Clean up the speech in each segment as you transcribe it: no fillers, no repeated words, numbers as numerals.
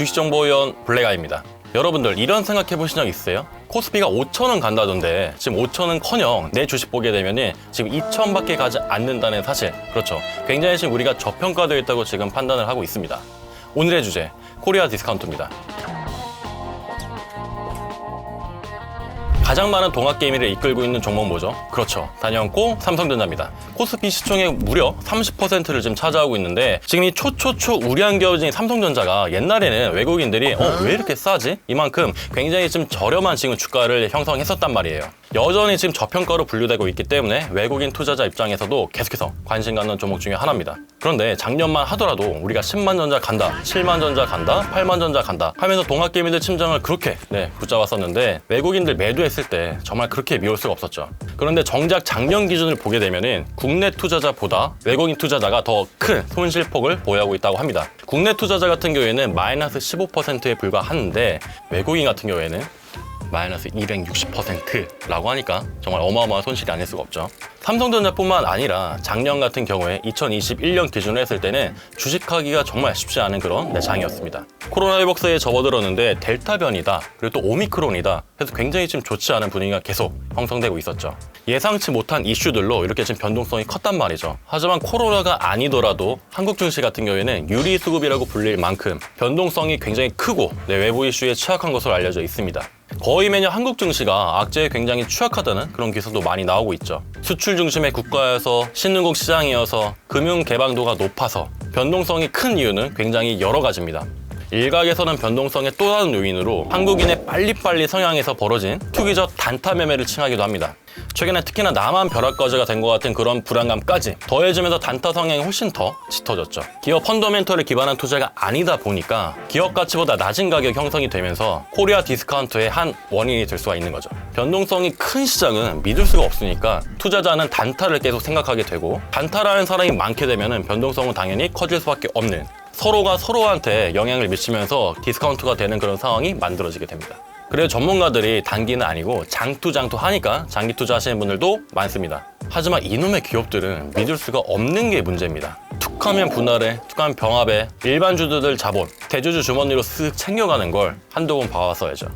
주식정보위원 블랙아이입니다. 여러분들 이런 생각해 보신 적 있어요? 코스피가 5,000원 간다던데 지금 5,000원커녕 내 주식 보게 되면은 지금 2,000밖에 가지 않는다는 사실. 그렇죠. 굉장히 지금 우리가 저평가되어 있다고 지금 판단을 하고 있습니다. 오늘의 주제, 코리아 디스카운트입니다. 가장 많은 동학개미를 이끌고 있는 종목 뭐죠? 그렇죠. 다녀왔고 삼성전자입니다. 코스피 시총의 무려 30%를 지금 차지하고 있는데 지금 이 초초초 우량겨진 삼성전자가 옛날에는 외국인들이 왜 이렇게 싸지? 이만큼 굉장히 좀 저렴한 지금 주가를 형성했었단 말이에요. 여전히 지금 저평가로 분류되고 있기 때문에 외국인 투자자 입장에서도 계속해서 관심 갖는 종목 중에 하나입니다. 그런데 작년만 하더라도 우리가 10만 전자 간다, 7만 전자 간다, 8만 전자 간다 하면서 동학개미들 심장을 그렇게 붙잡았었는데 외국인들 매도했을 때 정말 그렇게 미울 수가 없었죠. 그런데 정작 작년 기준을 보게 되면은 국내 투자자보다 외국인 투자자가 더 큰 손실폭을 보유하고 있다고 합니다. 국내 투자자 같은 경우에는 마이너스 15%에 불과하는데 외국인 같은 경우에는 마이너스 260%라고 하니까 정말 어마어마한 손실이 아닐 수가 없죠. 삼성전자뿐만 아니라 작년 같은 경우에 2021년 기준으로 했을 때는 주식하기가 정말 쉽지 않은 그런 장이었습니다. 코로나 회복세에 접어들었는데 델타 변이다, 그리고 또 오미크론이다 해서 굉장히 지금 좋지 않은 분위기가 계속 형성되고 있었죠. 예상치 못한 이슈들로 이렇게 지금 변동성이 컸단 말이죠. 하지만 코로나가 아니더라도 한국 증시 같은 경우에는 유리수급이라고 불릴 만큼 변동성이 굉장히 크고 외부 이슈에 취약한 것으로 알려져 있습니다. 거의 매년 한국 증시가 악재에 굉장히 취약하다는 그런 기사도 많이 나오고 있죠. 수출 중심의 국가여서 신흥국 시장이어서 금융 개방도가 높아서 변동성이 큰 이유는 굉장히 여러 가지입니다. 일각에서는 변동성의 또 다른 요인으로 한국인의 빨리빨리 성향에서 벌어진 투기적 단타 매매를 칭하기도 합니다. 최근에 특히나 남한 벼락거지가 된 것 같은 그런 불안감까지 더해지면서 단타 성향이 훨씬 더 짙어졌죠. 기업 펀더멘털에 기반한 투자가 아니다 보니까 기업 가치보다 낮은 가격 형성이 되면서 코리아 디스카운트의 한 원인이 될 수가 있는 거죠. 변동성이 큰 시장은 믿을 수가 없으니까 투자자는 단타를 계속 생각하게 되고 단타라는 사람이 많게 되면 변동성은 당연히 커질 수밖에 없는, 서로가 서로한테 영향을 미치면서 디스카운트가 되는 그런 상황이 만들어지게 됩니다. 그래서 전문가들이 단기는 아니고 장투 하니까 장기 투자하시는 분들도 많습니다. 하지만 이놈의 기업들은 믿을 수가 없는 게 문제입니다. 툭하면 분할해, 툭하면 병합해, 일반주주들 자본, 대주주 주머니로 쓱 챙겨가는 걸 한두 번 봐왔어야죠.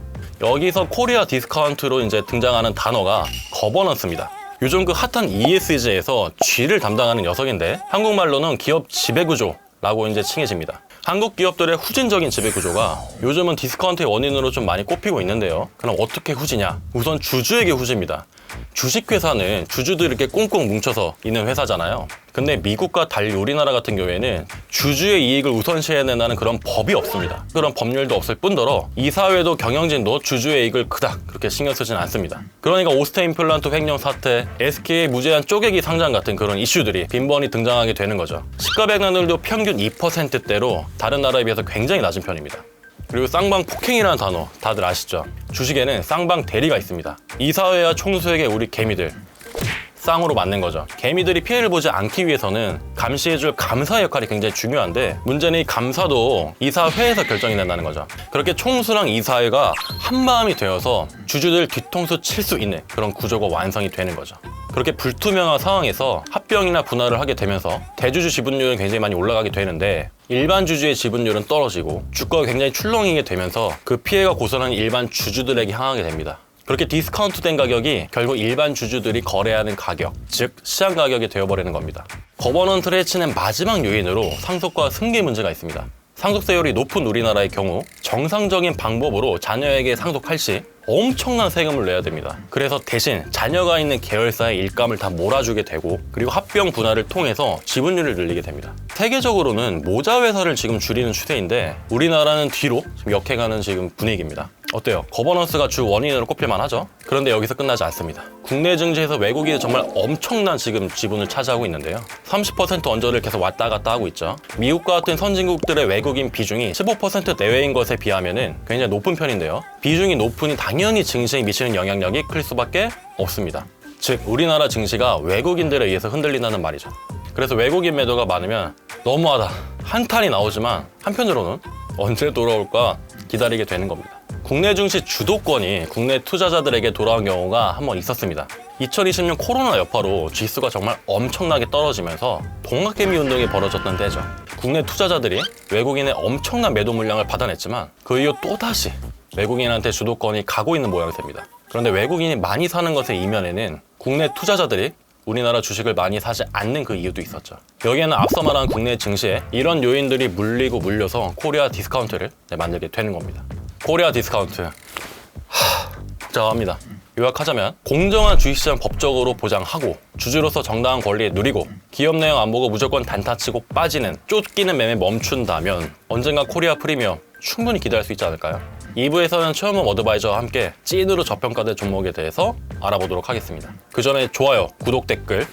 여기서 코리아 디스카운트로 이제 등장하는 단어가 거버넌스입니다. 요즘 그 핫한 ESG에서 G를 담당하는 녀석인데 한국말로는 기업 지배구조라고 이제 칭해집니다. 한국 기업들의 후진적인 지배구조가 요즘은 디스카운트의 원인으로 좀 많이 꼽히고 있는데요. 그럼 어떻게 후지냐? 우선 주주에게 후지입니다. 주식회사는 주주들이 이렇게 꽁꽁 뭉쳐서 있는 회사잖아요. 근데 미국과 달리 우리나라 같은 경우에는 주주의 이익을 우선시해야 된다는 그런 법이 없습니다. 그런 법률도 없을 뿐더러 이사회도 경영진도 주주의 이익을 그닥 그렇게 신경 쓰진 않습니다. 그러니까 오스테 임플란트 횡령 사태, SK의 무제한 쪼개기 상장 같은 그런 이슈들이 빈번히 등장하게 되는 거죠. 시가백락률도 평균 2%대로 다른 나라에 비해서 굉장히 낮은 편입니다. 그리고 쌍방 폭행이라는 단어 다들 아시죠? 주식에는 쌍방 대리가 있습니다. 이사회와 총수에게 우리 개미들 쌍으로 맞는 거죠. 개미들이 피해를 보지 않기 위해서는 감시해줄 감사 역할이 굉장히 중요한데 문제는 이 감사도 이사회에서 결정이 된다는 거죠. 그렇게 총수랑 이사회가 한마음이 되어서 주주들 뒤통수 칠 수 있는 그런 구조가 완성이 되는 거죠. 그렇게 불투명한 상황에서 합병이나 분할을 하게 되면서 대주주 지분율은 굉장히 많이 올라가게 되는데 일반 주주의 지분율은 떨어지고 주가가 굉장히 출렁이게 되면서 그 피해가 고스란히 일반 주주들에게 향하게 됩니다. 그렇게 디스카운트된 가격이 결국 일반 주주들이 거래하는 가격, 즉 시장 가격이 되어버리는 겁니다. 거버넌트를 해치는 마지막 요인으로 상속과 승계 문제가 있습니다. 상속세율이 높은 우리나라의 경우 정상적인 방법으로 자녀에게 상속할 시 엄청난 세금을 내야 됩니다. 그래서 대신 자녀가 있는 계열사의 일감을 다 몰아주게 되고 그리고 합병 분할을 통해서 지분율을 늘리게 됩니다. 세계적으로는 모자 회사를 지금 줄이는 추세인데 우리나라는 뒤로 지금 역행하는 지금 분위기입니다. 어때요? 거버넌스가 주 원인으로 꼽힐만 하죠? 그런데 여기서 끝나지 않습니다. 국내 증시에서 외국인이 정말 엄청난 지금 지분을 차지하고 있는데요. 30% 언저리를 계속 왔다 갔다 하고 있죠. 미국과 같은 선진국들의 외국인 비중이 15% 내외인 것에 비하면 굉장히 높은 편인데요. 비중이 높으니 당연히 증시에 미치는 영향력이 클 수밖에 없습니다. 즉 우리나라 증시가 외국인들에 의해서 흔들린다는 말이죠. 그래서 외국인 매도가 많으면 너무하다, 한탄이 나오지만 한편으로는 언제 돌아올까 기다리게 되는 겁니다. 국내 증시 주도권이 국내 투자자들에게 돌아온 경우가 한번 있었습니다. 2020년 코로나 여파로 지수가 정말 엄청나게 떨어지면서 동학개미 운동이 벌어졌던 때죠. 국내 투자자들이 외국인의 엄청난 매도 물량을 받아냈지만 그 이후 또다시 외국인한테 주도권이 가고 있는 모양새입니다. 그런데 외국인이 많이 사는 것의 이면에는 국내 투자자들이 우리나라 주식을 많이 사지 않는 그 이유도 있었죠. 여기에는 앞서 말한 국내 증시에 이런 요인들이 물리고 물려서 코리아 디스카운트를 만들게 되는 겁니다. 코리아 디스카운트 복잡합니다. 요약하자면 공정한 주식시장 법적으로 보장하고 주주로서 정당한 권리 누리고 기업 내용 안 보고 무조건 단타치고 빠지는 쫓기는 매매 멈춘다면 언젠가 코리아 프리미엄 충분히 기대할 수 있지 않을까요? 2부에서는 최현범 어드바이저와 함께 찐으로 저평가된 종목에 대해서 알아보도록 하겠습니다. 그 전에 좋아요, 구독, 댓글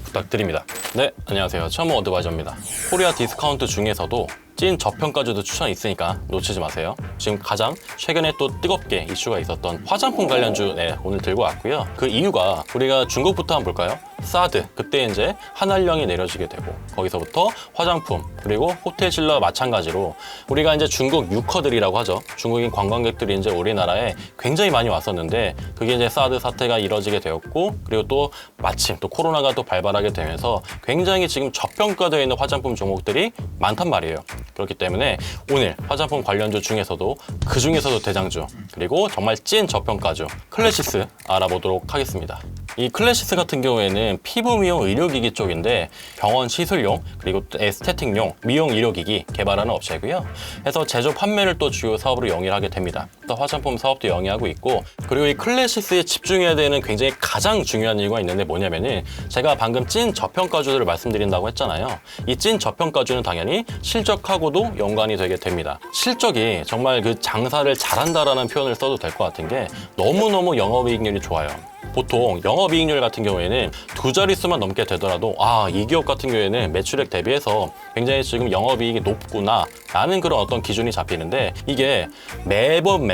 부탁드립니다. 네, 안녕하세요. 최현범 어드바이저입니다. 코리아 디스카운트 중에서도 찐 저평가주도 추천이 있으니까 놓치지 마세요. 지금 가장 최근에 또 뜨겁게 이슈가 있었던 화장품 관련주 오늘 들고 왔고요. 그 이유가 우리가 중국부터 한번 볼까요? 사드, 그때 이제 한알령이 내려지게 되고 거기서부터 화장품 그리고 호텔 신라 마찬가지로 우리가 이제 중국 유커들이라고 하죠. 중국인 관광객들이 이제 우리나라에 굉장히 많이 왔었는데 그게 이제 사드 사태가 이뤄지게 되었고 그리고 또 마침 또 코로나가 또 발발하게 되면서 굉장히 지금 저평가되어 있는 화장품 종목들이 많단 말이에요. 그렇기 때문에 오늘 화장품 관련주 중에서도 그 중에서도 대장주 그리고 정말 찐 저평가주 클래시스 알아보도록 하겠습니다. 이 클래시스 같은 경우에는 피부 미용 의료기기 쪽인데 병원 시술용 그리고 에스테틱용 미용 의료기기 개발하는 업체고요. 해서 제조 판매를 또 주요 사업으로 영위하게 됩니다. 또 화장품 사업도 영위하고 있고 그리고 이 클래시스에 집중해야 되는 굉장히 가장 중요한 이유가 있는데 뭐냐면은 제가 방금 찐 저평가주들을 말씀드린다고 했잖아요. 이 찐 저평가주는 당연히 실적하고도 연관이 되게 됩니다. 실적이 정말 그 장사를 잘한다라는 표현을 써도 될 것 같은 게 너무너무 영업이익률이 좋아요. 보통 영업이익률 같은 경우에는 두 자릿수만 넘게 되더라도 이 기업 같은 경우에는 매출액 대비해서 굉장히 지금 영업이익이 높구나 라는 그런 어떤 기준이 잡히는데 이게 매번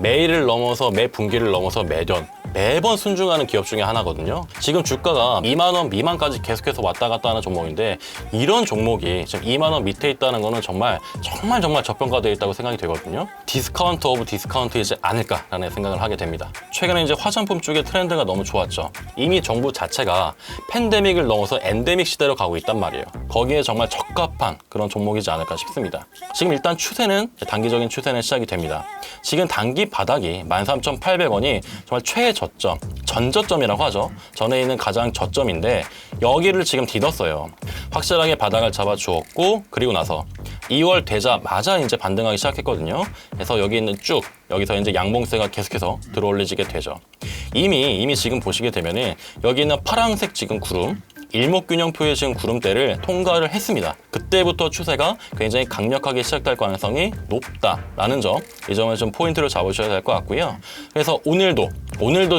매일을 넘어서 매 분기를 넘어서 매번 순증하는 기업 중에 하나거든요. 지금 주가가 2만 원 미만까지 계속해서 왔다 갔다 하는 종목인데 이런 종목이 지금 2만 원 밑에 있다는 거는 정말 저평가되어 있다고 생각이 되거든요. 디스카운트 오브 디스카운트이지 않을까라는 생각을 하게 됩니다. 최근에 이제 화장품 쪽의 트렌드가 너무 좋았죠. 이미 정부 자체가 팬데믹을 넘어서 엔데믹 시대로 가고 있단 말이에요. 거기에 정말 적합한 그런 종목이지 않을까 싶습니다. 지금 일단 단기적인 추세는 시작이 됩니다. 지금 단기 바닥이 13,800원이 정말 최저점, 전저점이라고 하죠. 전에 있는 가장 저점인데 여기를 지금 디뎠어요. 확실하게 바닥을 잡아주었고 그리고 나서 2월 되자마자 이제 반등하기 시작했거든요. 그래서 여기 있는 여기서 이제 양봉세가 계속해서 들어올리게 되죠. 이미 지금 보시게 되면은 여기 있는 파란색 지금 구름 일목균형표의 지금 구름대를 통과를 했습니다. 그때부터 추세가 굉장히 강력하게 시작될 가능성이 높다라는 점, 이 점을 좀 포인트로 잡으셔야 될 것 같고요. 그래서 오늘도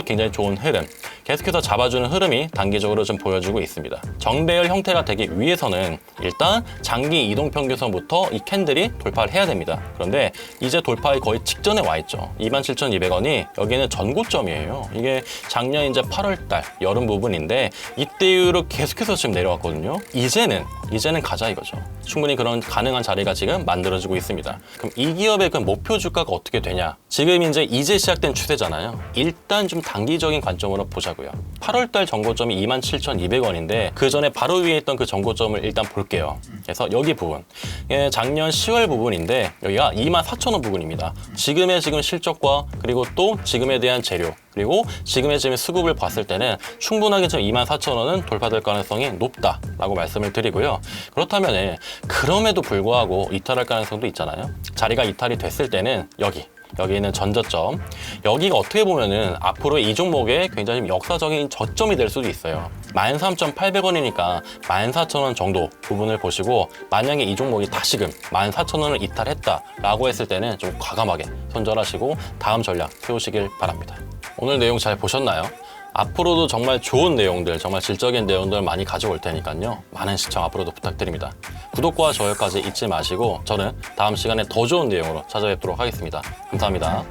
굉장히 좋은 흐름, 계속해서 잡아주는 흐름이 단기적으로 좀 보여주고 있습니다. 정배열 형태가 되기 위해서는 일단 장기 이동평균선부터 이 캔들이 돌파를 해야 됩니다. 그런데 이제 돌파의 거의 직전에 와 있죠. 27,200원이 여기는 전고점이에요. 이게 작년 이제 8월달 여름 부분인데 이때 이후로 계속해서 지금 내려왔거든요. 이제는 가자 이거죠. 충분히 그런 가능한 자리가 지금 만들어지고 있습니다. 그럼 이 기업의 그 목표 주가가 어떻게 되냐? 지금 이제 시작된 추세잖아요. 일단 좀 단기적인 관점으로 보자고요. 8월달 전고점이 27,200원인데 그 전에 바로 위에 있던 그 전고점을 일단 볼게요. 그래서 여기 부분, 작년 10월 부분인데 여기가 24,000원 부분입니다. 지금의 실적과 그리고 또 지금에 대한 재료 그리고 지금의 지금 수급을 봤을 때는 충분하게 지금 24,000원은 돌파될 가능성이 높다라고 말씀을 드리고요. 그렇다면 그럼에도 불구하고 이탈할 가능성도 있잖아요. 자리가 이탈이 됐을 때는 여기 있는 전저점, 여기가 어떻게 보면은 앞으로 이 종목의 굉장히 역사적인 저점이 될 수도 있어요. 13,800원이니까 14,000원 정도 부분을 보시고 만약에 이 종목이 다시금 14,000원을 이탈했다라고 했을 때는 좀 과감하게 손절하시고 다음 전략 세우시길 바랍니다. 오늘 내용 잘 보셨나요? 앞으로도 정말 좋은 내용들, 정말 질적인 내용들 많이 가져올 테니까요. 많은 시청 앞으로도 부탁드립니다. 구독과 좋아요까지 잊지 마시고 저는 다음 시간에 더 좋은 내용으로 찾아뵙도록 하겠습니다. 감사합니다.